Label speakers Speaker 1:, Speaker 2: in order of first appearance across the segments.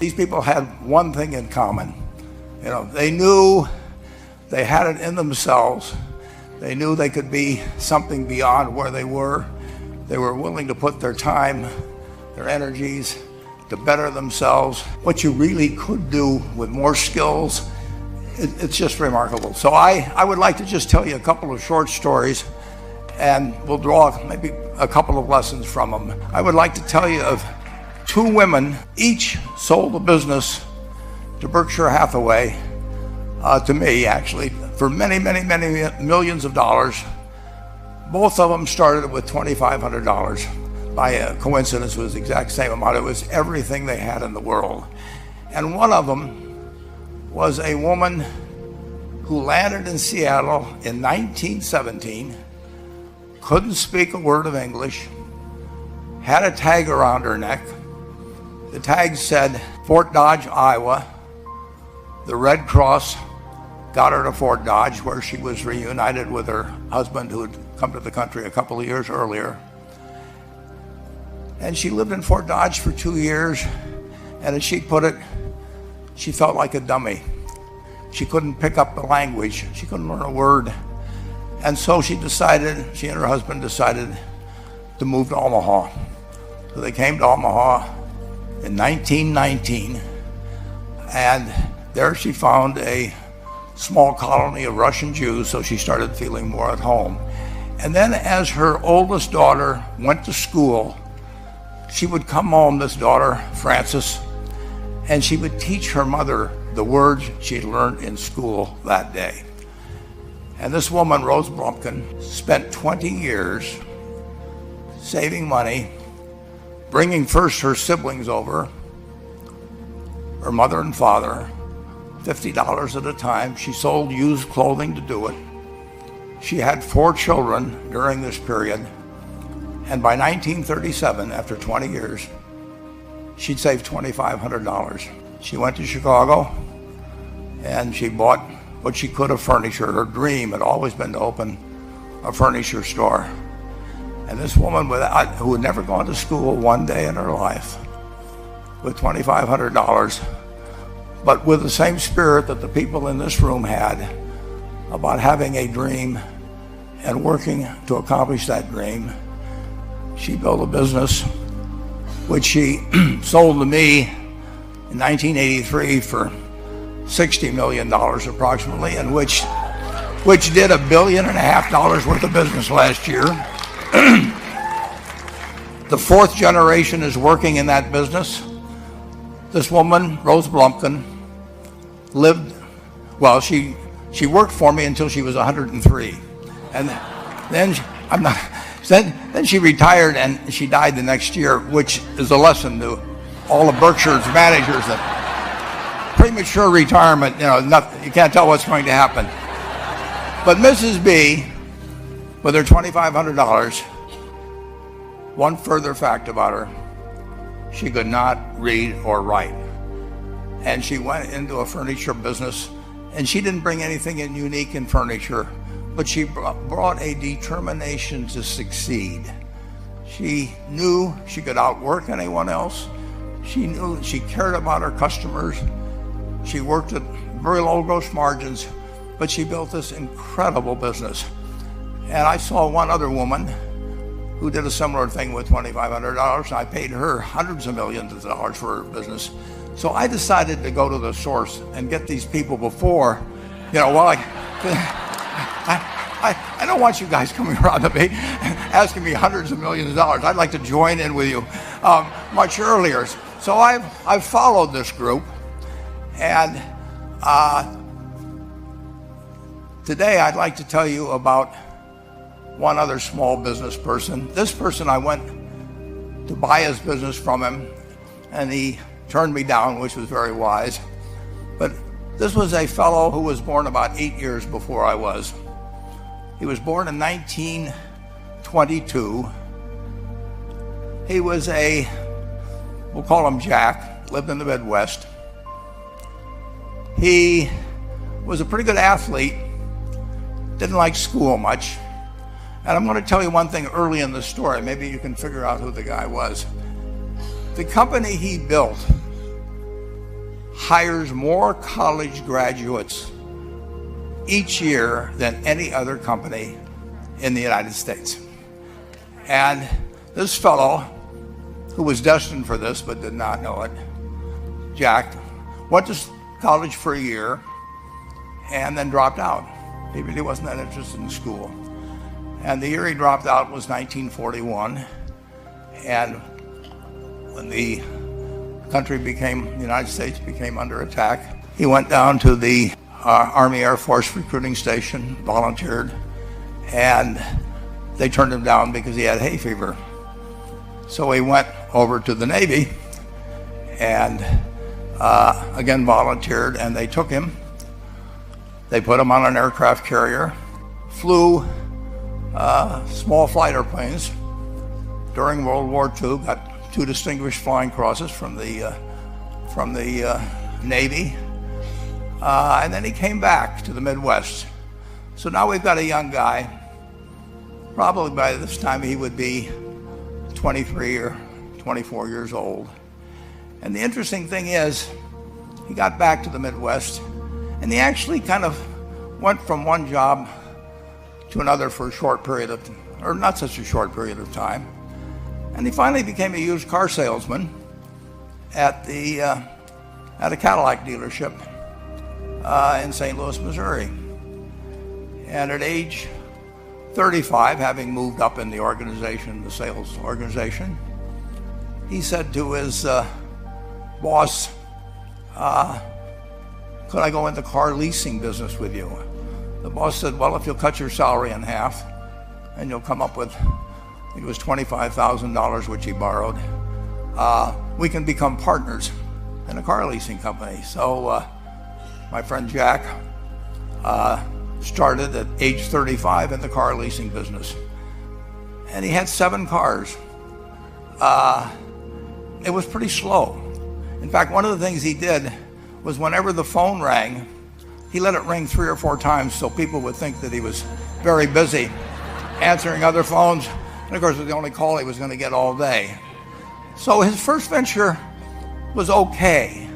Speaker 1: These people had one thing in common. They knew they had it in themselves. They knew they could be something beyond where they were. They were willing to put their time, their energies to better themselves. What you really could do with more skills, it's just remarkable. So I would like to just tell you a couple of short stories, and we'll draw maybe a couple of lessons from them. I would like to tell you of two women, each sold a business to Berkshire Hathaway, to me actually, for many, many, many millions of dollars. Both of them started with $2,500. By a coincidence, it was the exact same amount. It was everything they had in the world. And one of them was a woman who landed in Seattle in 1917, couldn't speak a word of English, had a tag around her neck. The tag said, Fort Dodge, Iowa. The Red Cross got her to Fort Dodge, where she was reunited with her husband who had come to the country a couple of years earlier. And she lived in Fort Dodge for 2 years, and as she put it, she felt like a dummy. She couldn't pick up the language. She couldn't learn a word. And so she and her husband decided to move to Omaha. So they came to Omaha in 1919, and there she found a small colony of Russian Jews, so she started feeling more at home. And then as her oldest daughter went to school, she would come home, this daughter, Frances, and she would teach her mother the words she'd learned in school that day. And this woman, Rose Blumpkin, spent 20 years saving money, bringing first her siblings over, her mother and father, $50 at a time. She sold used clothing to do it. She had 4 children during this period. And by 1937, after 20 years, she'd saved $2,500. She went to Chicago and she bought what she could of furniture. Her dream had always been to open a furniture store. And this woman who had never gone to school one day in her life, with $2,500, but with the same spirit that the people in this room had about having a dream and working to accomplish that dream, she built a business which she sold to me in 1983 for $60 million approximately, and which did $1.5 billion worth of business last year. The 4th generation is working in that business. This woman, Rose Blumpkin, she worked for me until she was 103. And then she retired and she died the next year, which is a lesson to all of Berkshire's managers that premature retirement, you can't tell what's going to happen. But Mrs. B, with her $2,500, one further fact about her, she could not read or write. And she went into a furniture business, and she didn't bring anything unique in furniture, but she brought a determination to succeed. She knew she could outwork anyone else. She knew she cared about her customers. She worked at very low gross margins, but she built this incredible business. And I saw one other woman who did a similar thing with $2,500, and I paid her hundreds of millions of dollars for her business. So I decided to go to the source and get these people before, I don't want you guys coming around to me asking me hundreds of millions of dollars. I'd like to join in with you much earlier. So I've followed this group, and today I'd like to tell you about one other small business person. This person, I went to buy his business from him, and he turned me down, which was very wise. But this was a fellow who was born about 8 years before I was. He was born in 1922. He was we'll call him Jack, lived in the Midwest. He was a pretty good athlete, didn't like school much. And I'm going to tell you one thing early in the story. Maybe you can figure out who the guy was. The company he built hires more college graduates each year than any other company in the United States. And this fellow, who was destined for this but did not know it, Jack, went to college for a year and then dropped out. He really wasn't that interested in school. And the year he dropped out was 1941. And when the United States became under attack, he went down to the Army Air Force recruiting station, volunteered, and they turned him down because he had hay fever. So he went over to the Navy and again volunteered, and they took him. They put him on an aircraft carrier, flew small flight airplanes during World War II, got 2 distinguished flying crosses from the Navy, and then he came back to the Midwest. So now we've got a young guy. Probably by this time he would be 23 or 24 years old. And the interesting thing is, he got back to the Midwest, and he actually kind of went from one job to another for a short period of, or not such a short period of time. And he finally became a used car salesman at a Cadillac dealership in St. Louis, Missouri. And at age 35, having moved up in the organization, the sales organization, he said to his boss, could I go into car leasing business with you? The boss said, well, if you'll cut your salary in half and you'll come up with, I think it was $25,000, which he borrowed, we can become partners in a car leasing company. So my friend Jack started at age 35 in the car leasing business. And he had 7 cars. It was pretty slow. In fact, one of the things he did was whenever the phone rang, he let it ring 3 or 4 times so people would think that he was very busy answering other phones. And of course, it was the only call he was going to get all day. So his first venture was okay,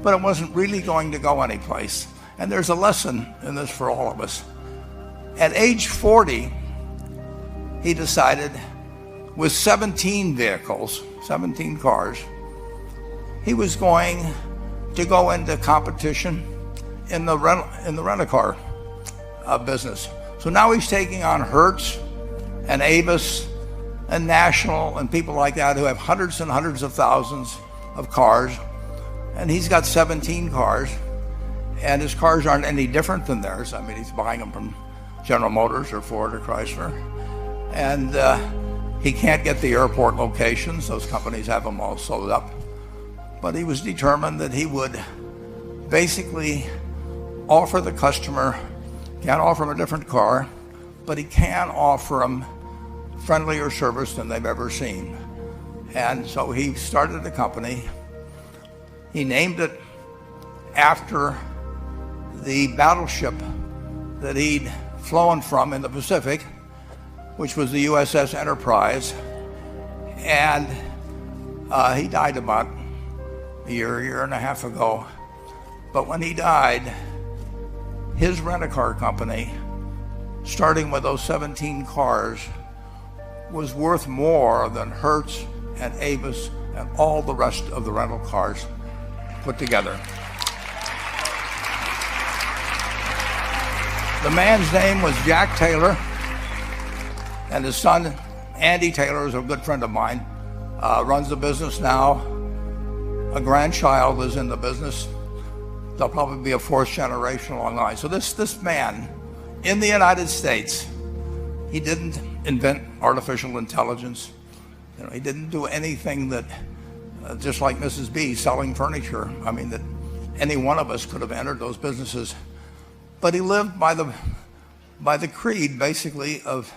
Speaker 1: but it wasn't really going to go anyplace. And there's a lesson in this for all of us. At age 40, he decided, with 17 vehicles, 17 cars, he was going to go into competition in the rent-a-car business. So now he's taking on Hertz and Avis and National and people like that who have hundreds and hundreds of thousands of cars, and he's got 17 cars, and his cars aren't any different than theirs. I mean, he's buying them from General Motors or Ford or Chrysler, and he can't get the airport locations. Those companies have them all sold up. But he was determined that he would basically offer the customer, can't offer him a different car, but he can offer them friendlier service than they've ever seen. And so he started a company. He named it after the battleship that he'd flown from in the Pacific, which was the USS Enterprise. And he died about a year and a half ago. But when he died, his rent-a-car company, starting with those 17 cars, was worth more than Hertz and Avis and all the rest of the rental cars put together. The man's name was Jack Taylor, and his son, Andy Taylor, is a good friend of mine, runs the business now. A grandchild is in the business. There'll probably be a 4th generation along the line. So this man, in the United States, he didn't invent artificial intelligence. You know, he didn't do anything that, just like Mrs. B selling furniture, I mean, that any one of us could have entered those businesses. But he lived by the creed, basically, of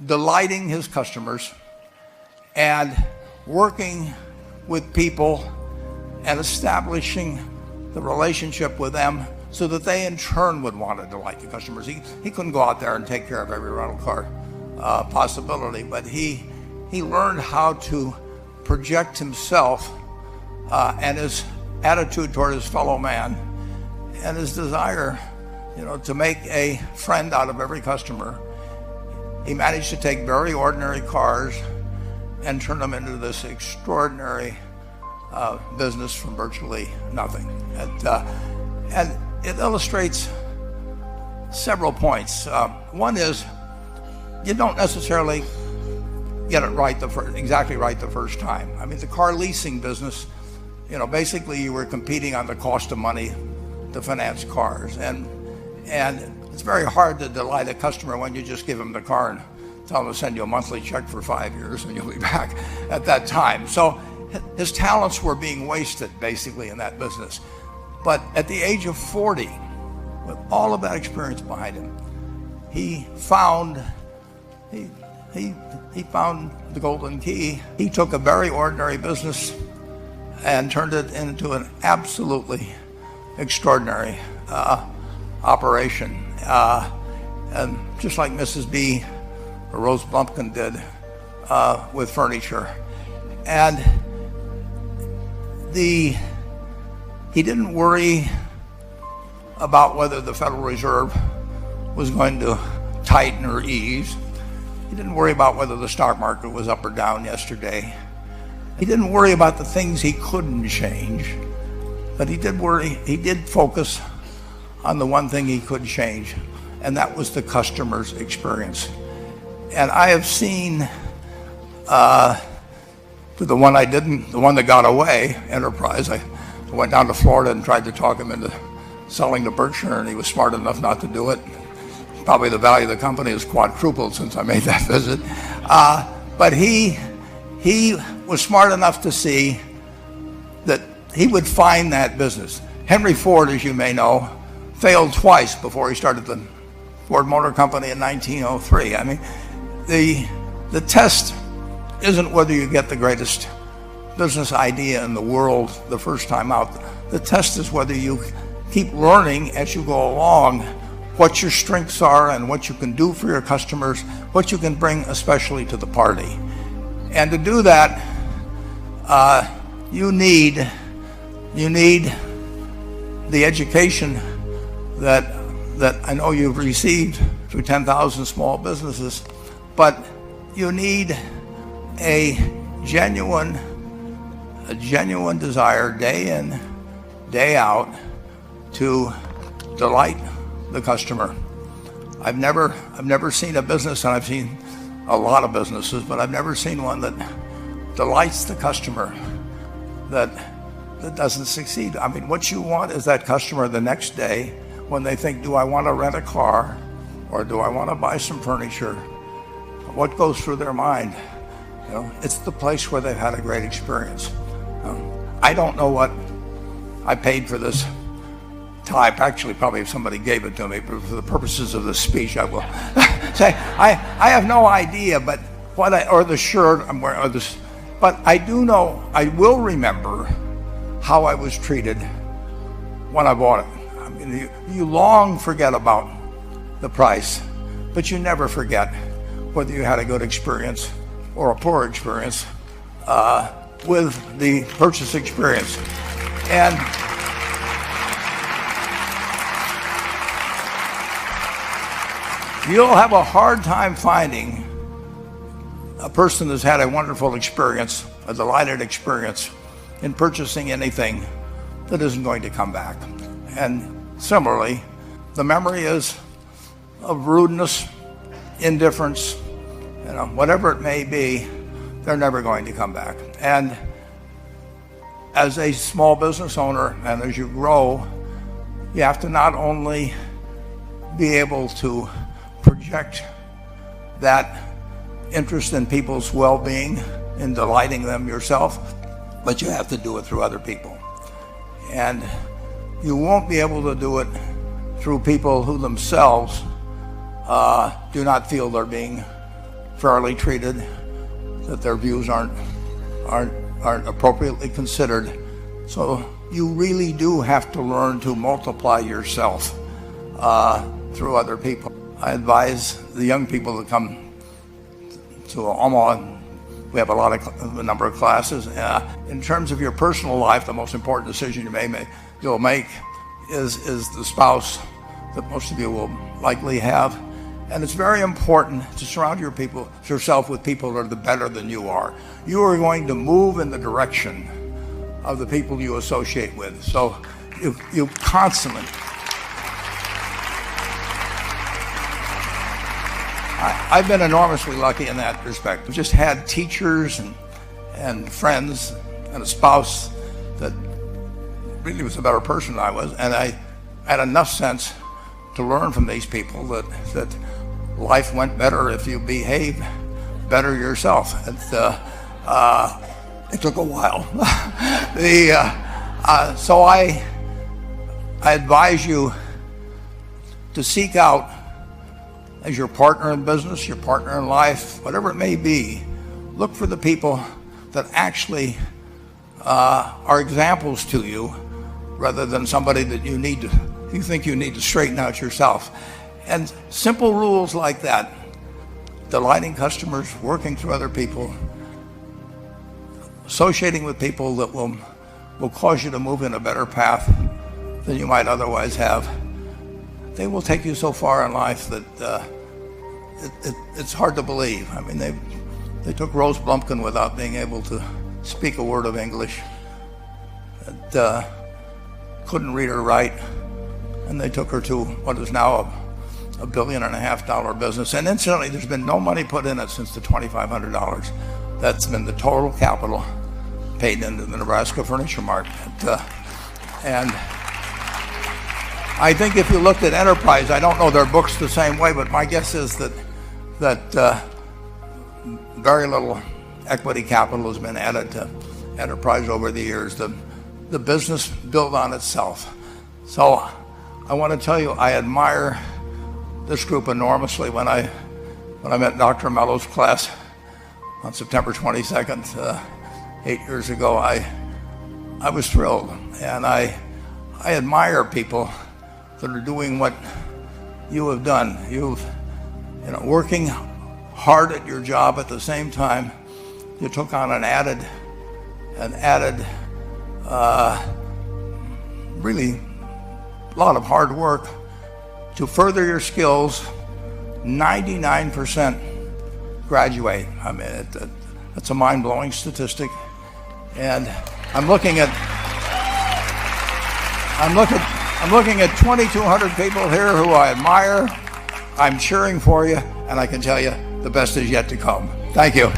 Speaker 1: delighting his customers and working with people and establishing the relationship with them so that they in turn would want to delight the customers. He couldn't go out there and take care of every rental car possibility, but he learned how to project himself and his attitude toward his fellow man and his desire, to make a friend out of every customer, he managed to take very ordinary cars and turn them into this extraordinary business from virtually nothing. And it illustrates several points. One is, you don't necessarily get it right exactly right the first time. I mean, the car leasing business, basically you were competing on the cost of money to finance cars, and it's very hard to delight a customer when you just give him the car and tell him to send you a monthly check for 5 years and you'll be back at that time. So his talents were being wasted basically in that business. But at the age of 40, with all of that experience behind him, he found the golden key. He took a very ordinary business and turned it into an absolutely extraordinary operation. And just like Mrs. B or Rose Blumpkin did with furniture. And he didn't worry about whether the Federal Reserve was going to tighten or ease. He didn't worry about whether the stock market was up or down yesterday. He didn't worry about the things he couldn't change, but he did focus on the one thing he could change, and that was the customer's experience. And I have seen the one that got away, Enterprise. I went down to Florida and tried to talk him into selling to Berkshire, and he was smart enough not to do it. Probably the value of the company has quadrupled since I made that visit. But he was smart enough to see that he would find that business. Henry Ford, as you may know, failed twice before he started the Ford Motor Company in 1903. I mean, the test isn't whether you get the greatest business idea in the world the first time out. The test is whether you keep learning as you go along what your strengths are and what you can do for your customers, what you can bring especially to the party. And to do that, you need the education that I know you've received through 10,000 small businesses, but you need a genuine desire day in, day out to delight the customer. I've never seen a business, and I've seen a lot of businesses, but I've never seen one that delights the customer that doesn't succeed. I mean, what you want is that customer the next day when they think, do I want to rent a car or do I want to buy some furniture? What goes through their mind? It's the place where they've had a great experience. I don't know what I paid for this tie. Actually, probably if somebody gave it to me, but for the purposes of this speech, I will say I have no idea. But or the shirt I'm wearing, or this, but I do know. I will remember how I was treated when I bought it. I mean, you long forget about the price, but you never forget whether you had a good experience or a poor experience with the purchase experience. And you'll have a hard time finding a person that's had a wonderful experience, a delighted experience in purchasing anything that isn't going to come back. And similarly, the memory is of rudeness, indifference, whatever it may be, they're never going to come back. And as a small business owner, and as you grow, you have to not only be able to project that interest in people's well-being, in delighting them yourself, but you have to do it through other people. And you won't be able to do it through people who themselves do not feel they're being fairly treated, that their views aren't appropriately considered. So you really do have to learn to multiply yourself through other people. I advise the young people that come to Omaha We have a number of classes. In terms of your personal life, the most important decision you'll make is the spouse that most of you will likely have. And it's very important to surround yourself with people that are better than you are. You are going to move in the direction of the people you associate with. So you constantly. I've been enormously lucky in that respect. I've just had teachers and friends and a spouse that really was a better person than I was, and I had enough sense to learn from these people that life went better if you behave better yourself. It took a while. So I advise you to seek out, as your partner in business, your partner in life, whatever it may be, look for the people that actually are examples to you, rather than somebody that you think you need to straighten out yourself. And simple rules like that, delighting customers, working through other people, associating with people that will cause you to move in a better path than you might otherwise have. They will take you so far in life that it's hard to believe. I mean, they took Rose Blumpkin without being able to speak a word of English, and couldn't read or write, and they took her to what is now a $1.5 billion business. And incidentally, there's been no money put in it since the $2,500. That's been the total capital paid into the Nebraska Furniture Mart. And I think if you looked at Enterprise, I don't know their books the same way, but my guess is that very little equity capital has been added to Enterprise over the years. The business built on itself. So I want to tell you, I admire this group enormously. When I met Dr. Mello's class on September 22nd, 8 years ago, I was thrilled, and I admire people that are doing what you have done. Working hard at your job, at the same time you took on an added really a lot of hard work to further your skills. 99% graduate. I mean, that's a mind-blowing statistic. And I'm looking at 2,200 people here who I admire. I'm cheering for you, and I can tell you the best is yet to come. Thank you.